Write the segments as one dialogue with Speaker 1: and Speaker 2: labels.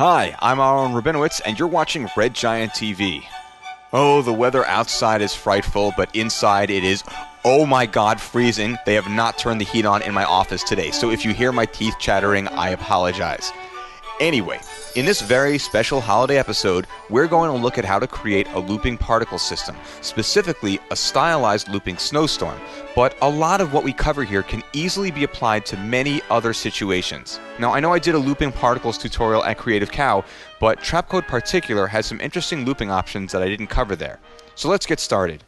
Speaker 1: Hi, I'm Aaron Rabinowitz, and you're watching Red Giant TV. Oh, the weather outside is frightful, but inside it is, oh my god, freezing. They have not turned the heat on in my office today, so if you hear my teeth chattering, I apologize. Anyway, in this very special holiday episode, we're going to look at how to create a looping particle system, specifically a stylized looping snowstorm, but a lot of what we cover here can easily be applied to many other situations. Now, I know I did a looping particles tutorial at Creative Cow, but Trapcode Particular has some interesting looping options that I didn't cover there. So let's get started.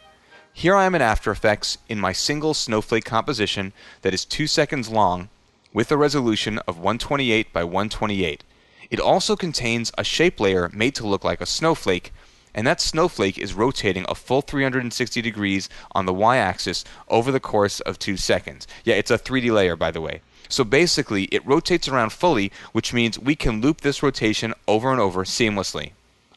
Speaker 1: Here I am in After Effects in my single snowflake composition that is 2 seconds long with a resolution of 128 by 128. It also contains a shape layer made to look like a snowflake, and that snowflake is rotating a full 360 degrees on the y-axis over the course of 2 seconds. Yeah, it's a 3D layer, by the way. So basically, it rotates around fully, which means we can loop this rotation over and over seamlessly.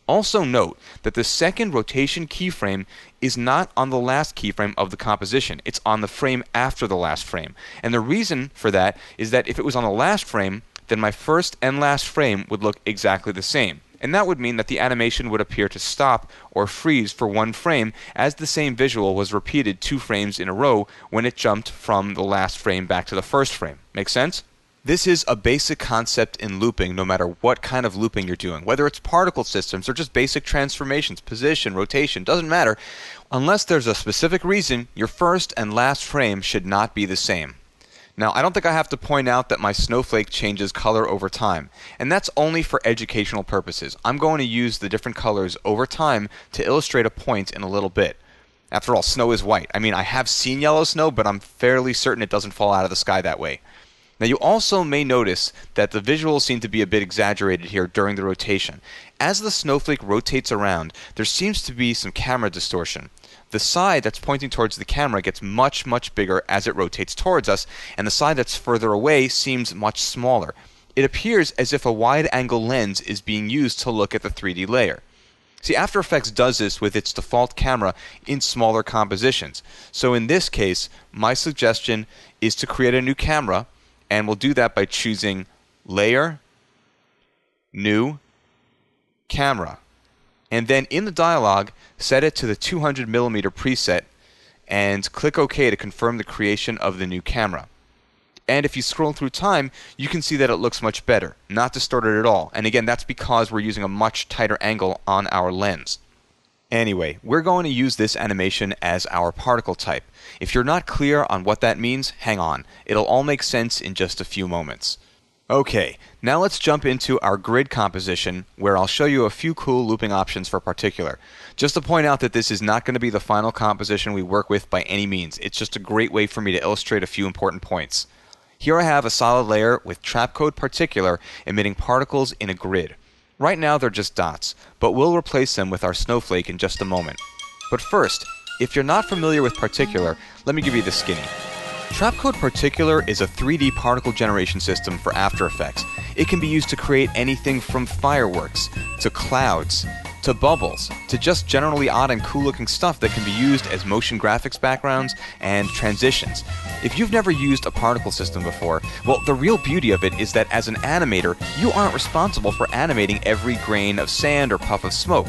Speaker 1: Also note that the second rotation keyframe is not on the last keyframe of the composition. It's on the frame after the last frame. And the reason for that is that if it was on the last frame, then my first and last frame would look exactly the same. And that would mean that the animation would appear to stop or freeze for one frame as the same visual was repeated 2 frames in a row when it jumped from the last frame back to the first frame. Make sense? This is a basic concept in looping no matter what kind of looping you're doing, whether it's particle systems or just basic transformations, position, rotation, doesn't matter. Unless there's a specific reason, your first and last frame should not be the same. Now, I don't think I have to point out that my snowflake changes color over time, and that's only for educational purposes. I'm going to use the different colors over time to illustrate a point in a little bit. After all, snow is white. I mean, I have seen yellow snow, but I'm fairly certain it doesn't fall out of the sky that way. Now, you also may notice that the visuals seem to be a bit exaggerated here during the rotation. As the snowflake rotates around, there seems to be some camera distortion. The side that's pointing towards the camera gets much bigger as it rotates towards us, and the side that's further away seems much smaller. It appears as if a wide-angle lens is being used to look at the 3D layer. See, After Effects does this with its default camera in smaller compositions. So in this case, my suggestion is to create a new camera, and we'll do that by choosing Layer, New, Camera. And then in the dialog, set it to the 200mm preset and click OK to confirm the creation of the new camera. And if you scroll through time, you can see that it looks much better, not distorted at all. And again, that's because we're using a much tighter angle on our lens. Anyway, we're going to use this animation as our particle type. If you're not clear on what that means, hang on. It'll all make sense in just a few moments. Okay, now let's jump into our grid composition where I'll show you a few cool looping options for particular. Just to point out that this is not going to be the final composition we work with by any means. It's just a great way for me to illustrate a few important points. Here I have a solid layer with Trapcode Particular emitting particles in a grid. Right now they're just dots, but we'll replace them with our snowflake in just a moment. But first, if you're not familiar with Particular, let me give you the skinny. Trapcode Particular is a 3D particle generation system for After Effects. It can be used to create anything from fireworks, to clouds, to bubbles, to just generally odd and cool looking stuff that can be used as motion graphics backgrounds and transitions. If you've never used a particle system before, well, the real beauty of it is that as an animator, you aren't responsible for animating every grain of sand or puff of smoke.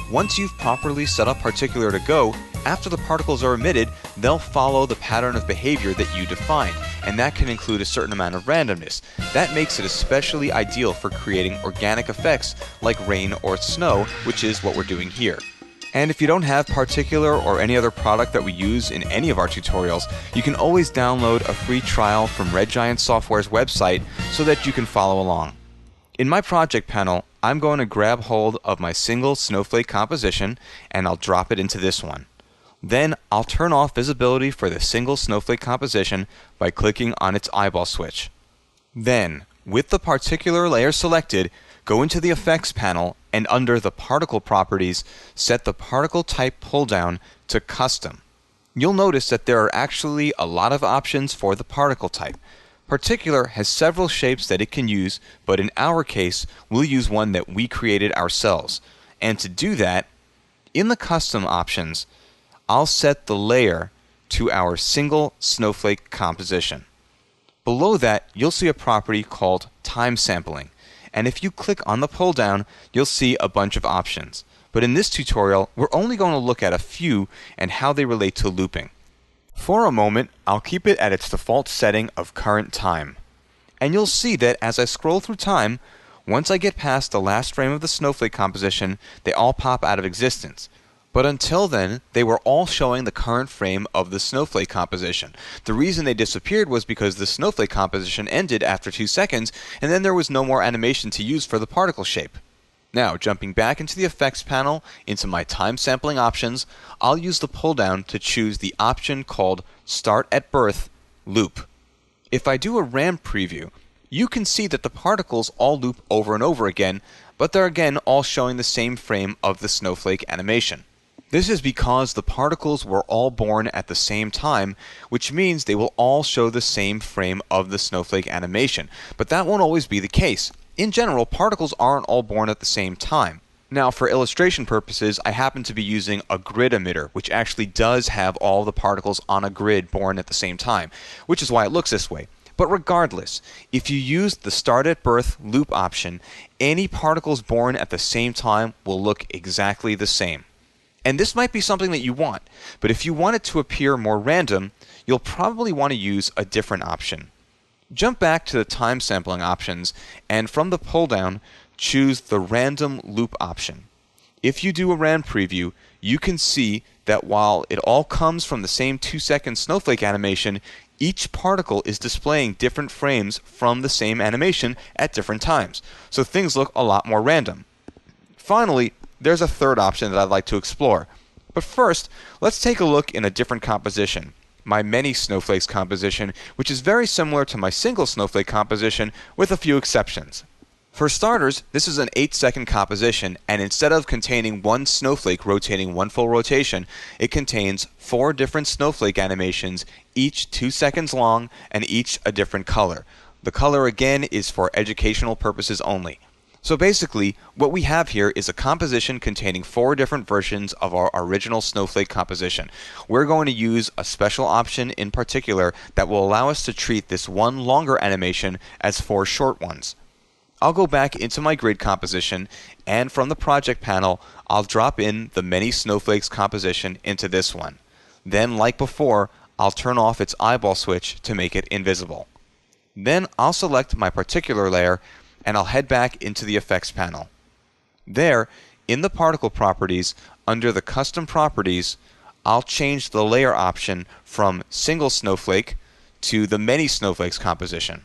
Speaker 1: Once you've properly set up Particular to go, after the particles are emitted, they'll follow the pattern of behavior that you defined, and that can include a certain amount of randomness. That makes it especially ideal for creating organic effects like rain or snow, which is what we're doing here. And if you don't have Particular or any other product that we use in any of our tutorials, you can always download a free trial from Red Giant Software's website so that you can follow along. In my project panel, I'm going to grab hold of my single snowflake composition and I'll drop it into this one. Then I'll turn off visibility for the single snowflake composition by clicking on its eyeball switch. Then, with the particular layer selected, go into the Effects panel and under the Particle Properties, set the Particle Type pull-down to Custom. You'll notice that there are actually a lot of options for the particle type. Particular has several shapes that it can use, but in our case, we'll use one that we created ourselves. And to do that, in the Custom options, I'll set the layer to our single snowflake composition. Below that, you'll see a property called time sampling. and if you click on the pull down, you'll see a bunch of options. But in this tutorial, we're only going to look at a few and how they relate to looping. For a moment, I'll keep it at its default setting of current time. And you'll see that as I scroll through time, once I get past the last frame of the snowflake composition, they all pop out of existence. But until then, they were all showing the current frame of the snowflake composition. The reason they disappeared was because the snowflake composition ended after 2 seconds, and then there was no more animation to use for the particle shape. Now, jumping back into the effects panel, into my time sampling options, I'll use the pull down to choose the option called Start at Birth Loop. If I do a RAM preview, you can see that the particles all loop over and over again, but they're again all showing the same frame of the snowflake animation. This is because the particles were all born at the same time, which means they will all show the same frame of the snowflake animation. But that won't always be the case. In general, particles aren't all born at the same time. Now, for illustration purposes, I happen to be using a grid emitter, which actually does have all the particles on a grid born at the same time, which is why it looks this way. But regardless, if you use the Start at Birth loop option, any particles born at the same time will look exactly the same. And this might be something that you want, but if you want it to appear more random, you'll probably want to use a different option. Jump back to the time sampling options, and from the pull down, choose the random loop option. If you do a RAM preview, you can see that while it all comes from the same 2-second snowflake animation, each particle is displaying different frames from the same animation at different times. So things look a lot more random. Finally, there's a third option that I'd like to explore. But first, let's take a look in a different composition, my many snowflakes composition, which is very similar to my single snowflake composition with a few exceptions. For starters, this is an 8-second composition, and instead of containing one snowflake rotating one full rotation, it contains 4 different snowflake animations, each 2 seconds long and each a different color. The color again is for educational purposes only. So basically, what we have here is a composition containing 4 different versions of our original snowflake composition. We're going to use a special option in particular that will allow us to treat this one longer animation as 4 short ones. I'll go back into my grid composition, and from the project panel, I'll drop in the many snowflakes composition into this one. Then, like before, I'll turn off its eyeball switch to make it invisible. Then I'll select my particular layer, and I'll head back into the effects panel. There, in the particle properties, under the custom properties, I'll change the layer option from single snowflake to the many snowflakes composition.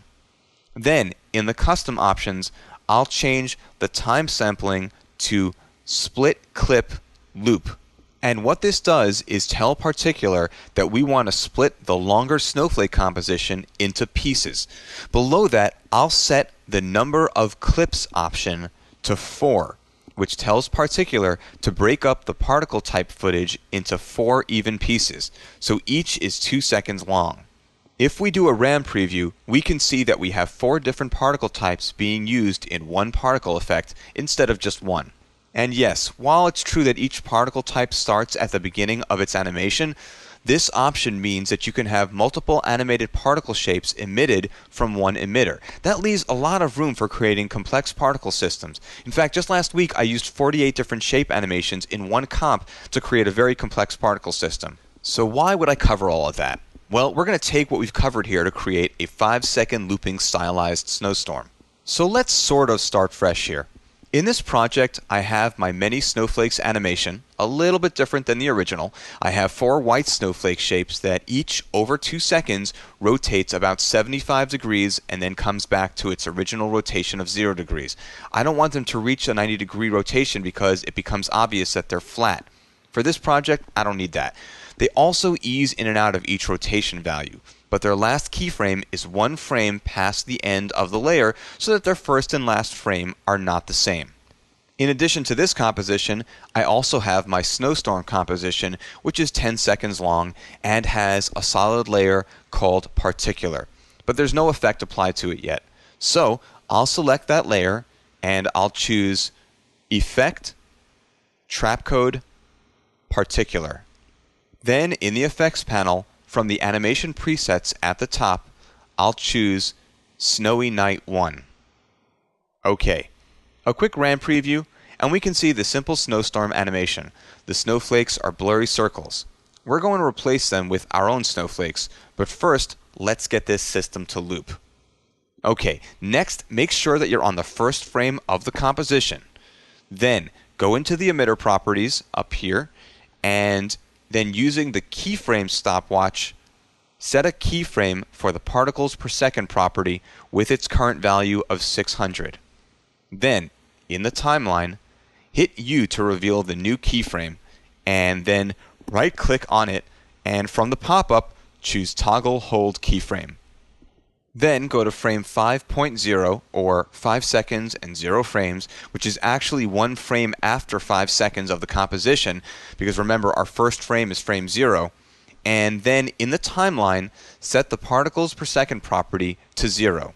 Speaker 1: Then, in the custom options, I'll change the time sampling to split clip loop. And what this does is tell Particular that we want to split the longer snowflake composition into pieces. Below that, I'll set the number of clips option to 4, which tells Particular to break up the particle type footage into 4 even pieces, so each is 2 seconds long. If we do a RAM preview, we can see that we have 4 different particle types being used in one particle effect instead of just one. And yes, while it's true that each particle type starts at the beginning of its animation, this option means that you can have multiple animated particle shapes emitted from one emitter. That leaves a lot of room for creating complex particle systems. In fact, just last week I used 48 different shape animations in one comp to create a very complex particle system. So why would I cover all of that? Well, we're going to take what we've covered here to create a 5-second looping stylized snowstorm. So let's sort of start fresh here. In this project, I have my many snowflakes animation, a little bit different than the original. I have 4 white snowflake shapes that each, over 2 seconds, rotates about 75 degrees and then comes back to its original rotation of 0 degrees. I don't want them to reach a 90-degree rotation because it becomes obvious that they're flat. For this project, I don't need that. They also ease in and out of each rotation value, but their last keyframe is 1 frame past the end of the layer so that their first and last frame are not the same. In addition to this composition, I also have my snowstorm composition, which is 10 seconds long and has a solid layer called Particular, but there's no effect applied to it yet. So I'll select that layer and I'll choose Effect, Trapcode Particular. Then in the effects panel, from the animation presets at the top, I'll choose Snowy Night 1. Okay, a quick RAM preview, and we can see the simple snowstorm animation. The snowflakes are blurry circles. We're going to replace them with our own snowflakes, but first, let's get this system to loop. Okay, next, make sure that you're on the first frame of the composition. Then, go into the emitter properties up here, and then using the keyframe stopwatch, set a keyframe for the particles per second property with its current value of 600. Then, in the timeline, hit U to reveal the new keyframe, and then right-click on it, and from the pop-up, choose Toggle Hold Keyframe. Then go to frame 5.0, or 5 seconds and 0 frames, which is actually 1 frame after 5 seconds of the composition, because remember, our first frame is frame 0. And then in the timeline, set the particles per second property to 0.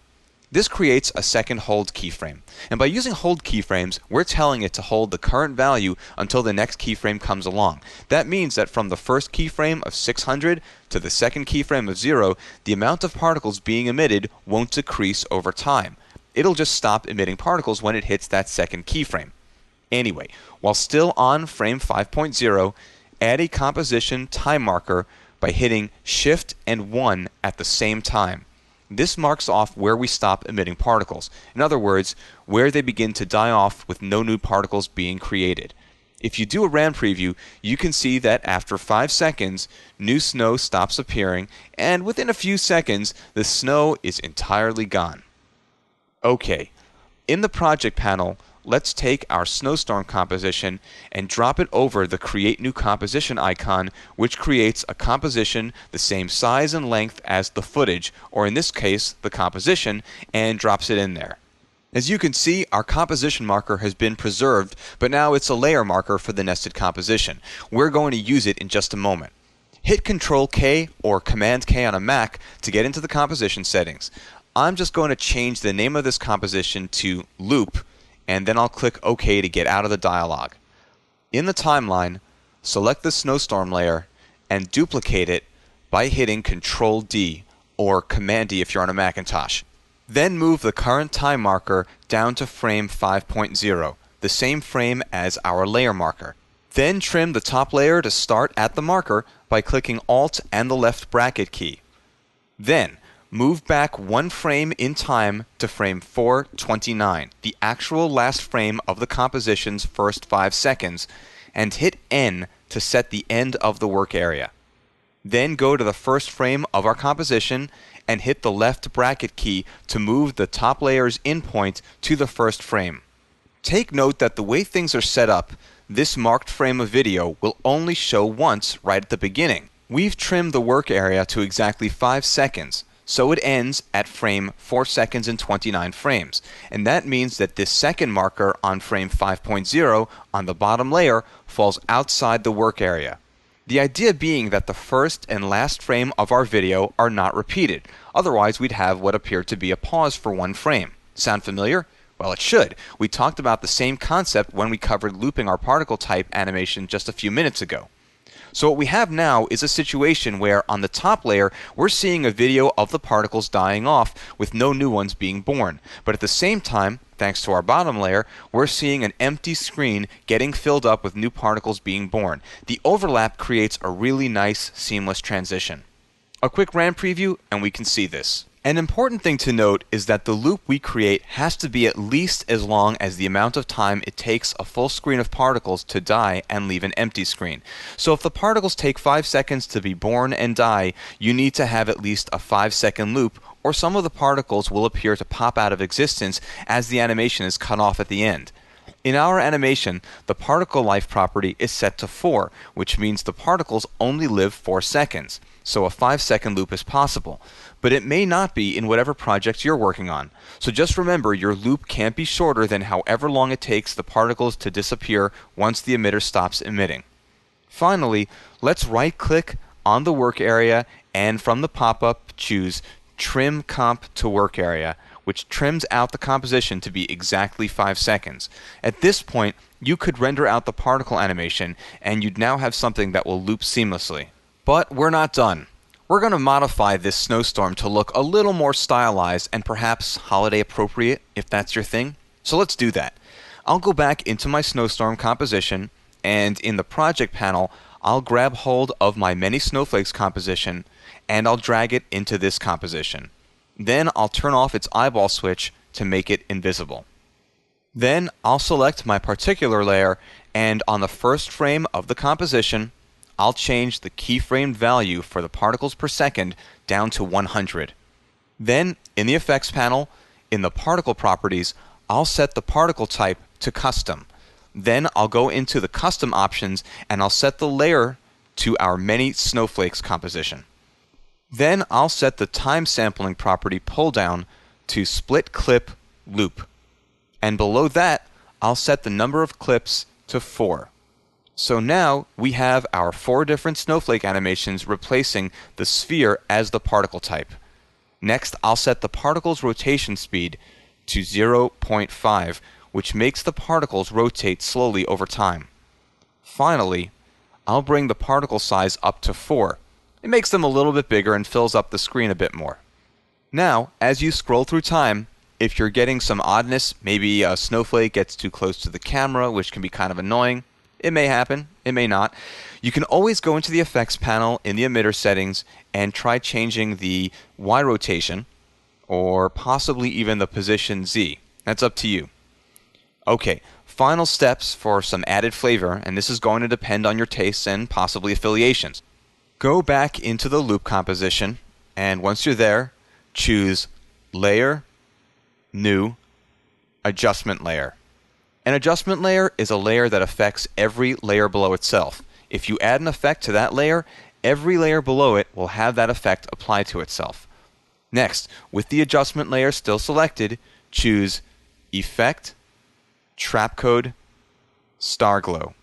Speaker 1: This creates a second hold keyframe. And by using hold keyframes, we're telling it to hold the current value until the next keyframe comes along. That means that from the first keyframe of 600 to the second keyframe of 0, the amount of particles being emitted won't decrease over time. It'll just stop emitting particles when it hits that second keyframe. Anyway, while still on frame 5.0, add a composition time marker by hitting Shift and 1 at the same time. This marks off where we stop emitting particles. In other words, where they begin to die off with no new particles being created. If you do a RAM preview, you can see that after 5 seconds, new snow stops appearing, and within a few seconds, the snow is entirely gone. Okay, in the project panel, let's take our snowstorm composition and drop it over the Create New Composition icon, which creates a composition the same size and length as the footage, or in this case, the composition, and drops it in there. As you can see, our composition marker has been preserved, but now it's a layer marker for the nested composition. We're going to use it in just a moment. Hit Control-K or Command-K on a Mac to get into the composition settings. I'm just going to change the name of this composition to Loop, and then I'll click OK to get out of the dialog. In the timeline, select the snowstorm layer and duplicate it by hitting Control-D or Command-D if you're on a Macintosh. Then move the current time marker down to frame 5.0, the same frame as our layer marker. Then trim the top layer to start at the marker by clicking Alt and the left bracket key. Then, move back 1 frame in time to frame 429, the actual last frame of the composition's first 5 seconds, and hit N to set the end of the work area. Then go to the first frame of our composition and hit the left bracket key to move the top layer's endpoint to the first frame. Take note that the way things are set up, this marked frame of video will only show once right at the beginning. We've trimmed the work area to exactly 5 seconds, so it ends at frame 4 seconds and 29 frames. And that means that this second marker on frame 5.0 on the bottom layer falls outside the work area. The idea being that the first and last frame of our video are not repeated. Otherwise, we'd have what appeared to be a pause for 1 frame. Sound familiar? Well, it should. We talked about the same concept when we covered looping our particle type animation just a few minutes ago. So what we have now is a situation where on the top layer we're seeing a video of the particles dying off with no new ones being born. But at the same time, thanks to our bottom layer, we're seeing an empty screen getting filled up with new particles being born. The overlap creates a really nice seamless transition. A quick RAM preview and we can see this. An important thing to note is that the loop we create has to be at least as long as the amount of time it takes a full screen of particles to die and leave an empty screen. So if the particles take 5 seconds to be born and die, you need to have at least a 5-second loop, or some of the particles will appear to pop out of existence as the animation is cut off at the end. In our animation, the particle life property is set to 4, which means the particles only live 4 seconds. So a 5-second loop is possible. But it may not be in whatever project you're working on. So just remember your loop can't be shorter than however long it takes the particles to disappear once the emitter stops emitting. Finally, let's right-click on the work area and from the pop-up choose Trim Comp to Work Area, which trims out the composition to be exactly 5 seconds. At this point, you could render out the particle animation and you'd now have something that will loop seamlessly. But we're not done. We're going to modify this snowstorm to look a little more stylized and perhaps holiday appropriate, if that's your thing. So let's do that. I'll go back into my snowstorm composition, and in the project panel, I'll grab hold of my many snowflakes composition, and I'll drag it into this composition. Then I'll turn off its eyeball switch to make it invisible. Then I'll select my particular layer, and on the first frame of the composition, I'll change the keyframe value for the particles per second down to 100. Then, in the effects panel, in the particle properties, I'll set the particle type to custom. Then I'll go into the custom options and I'll set the layer to our many snowflakes composition. Then I'll set the time sampling property pull down to split clip loop. And below that, I'll set the number of clips to 4. So now we have our 4 different snowflake animations replacing the sphere as the particle type. Next, I'll set the particle's rotation speed to 0.5, which makes the particles rotate slowly over time. Finally, I'll bring the particle size up to 4. It makes them a little bit bigger and fills up the screen a bit more. Now, as you scroll through time, if you're getting some oddness, maybe a snowflake gets too close to the camera, which can be kind of annoying. It may happen, it may not. You can always go into the effects panel in the emitter settings and try changing the Y rotation, or possibly even the position Z. That's up to you. Okay, final steps for some added flavor, and this is going to depend on your tastes and possibly affiliations. Go back into the loop composition, and once you're there, choose Layer, New, Adjustment Layer. An adjustment layer is a layer that affects every layer below itself. If you add an effect to that layer, every layer below it will have that effect applied to itself. Next, with the adjustment layer still selected, choose Effect, Trapcode, Starglow.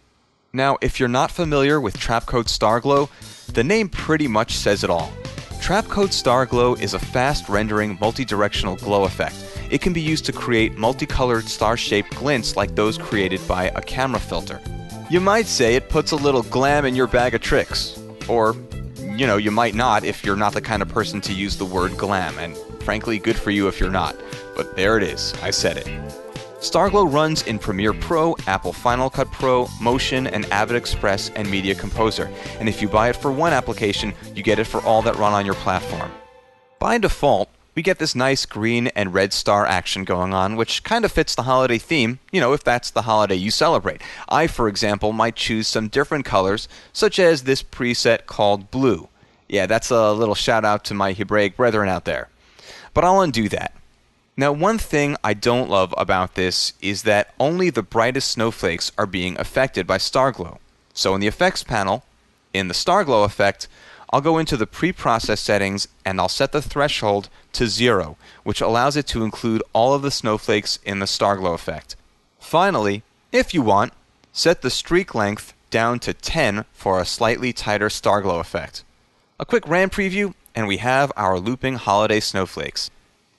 Speaker 1: Now, if you're not familiar with Trapcode Starglow, the name pretty much says it all. Trapcode Starglow is a fast rendering multi-directional glow effect. It can be used to create multicolored star-shaped glints like those created by a camera filter. You might say it puts a little glam in your bag of tricks. Or, you might not if you're not the kind of person to use the word glam, and frankly, good for you if you're not. But there it is, I said it. Starglow runs in Premiere Pro, Apple Final Cut Pro, Motion, and Avid Express and Media Composer. And if you buy it for one application, you get it for all that run on your platform. By default, we get this nice green and red star action going on, which kind of fits the holiday theme, if that's the holiday you celebrate. I, for example, might choose some different colors, such as this preset called blue. Yeah, that's a little shout out to my Hebraic brethren out there. But I'll undo that. Now, one thing I don't love about this is that only the brightest snowflakes are being affected by Starglow. So in the effects panel, in the Starglow effect, I'll go into the pre-process settings and I'll set the threshold to 0, which allows it to include all of the snowflakes in the Starglow effect. Finally, if you want, set the streak length down to 10 for a slightly tighter Starglow effect. A quick RAM preview, and we have our looping holiday snowflakes.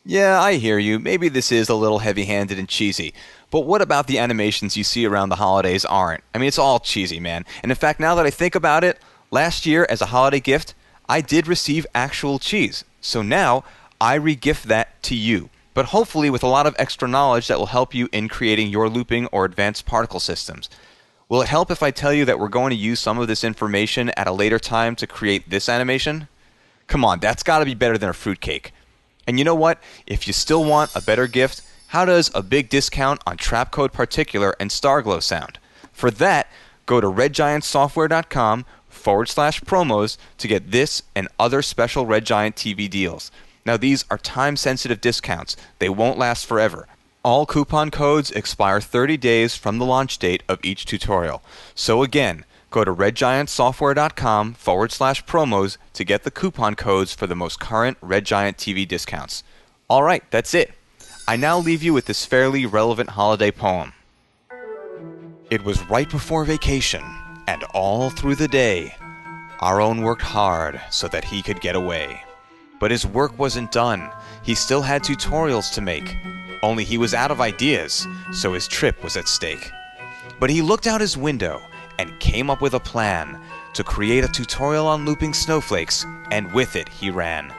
Speaker 1: Yeah, I hear you. Maybe this is a little heavy-handed and cheesy. But what about the animations you see around the holidays aren't? I mean, it's all cheesy, man. And in fact, now that I think about it, last year, as a holiday gift, I did receive actual cheese. So now, I re-gift that to you. But hopefully with a lot of extra knowledge that will help you in creating your looping or advanced particle systems. Will it help if I tell you that we're going to use some of this information at a later time to create this animation? Come on, that's got to be better than a fruitcake. And you know what? If you still want a better gift, how does a big discount on Trapcode Particular and Starglow sound? For that, go to redgiantsoftware.com/promos to get this and other special Red Giant TV deals. Now these are time-sensitive discounts. They won't last forever. All coupon codes expire 30 days from the launch date of each tutorial. So again, go to redgiantsoftware.com/promos to get the coupon codes for the most current Red Giant TV discounts. Alright, that's it. I now leave you with this fairly relevant holiday poem. It was right before vacation, and all through the day, our own worked hard so that he could get away. But his work wasn't done. He still had tutorials to make. Only he was out of ideas, so his trip was at stake. But he looked out his window and came up with a plan to create a tutorial on looping snowflakes, and with it he ran.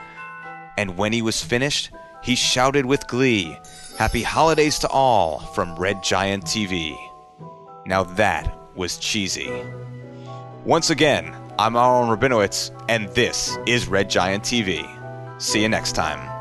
Speaker 1: And when he was finished, he shouted with glee, Happy holidays to all from Red Giant TV. Now that was cheesy. Once again, I'm Aaron Rabinowitz, and this is Red Giant TV. See you next time.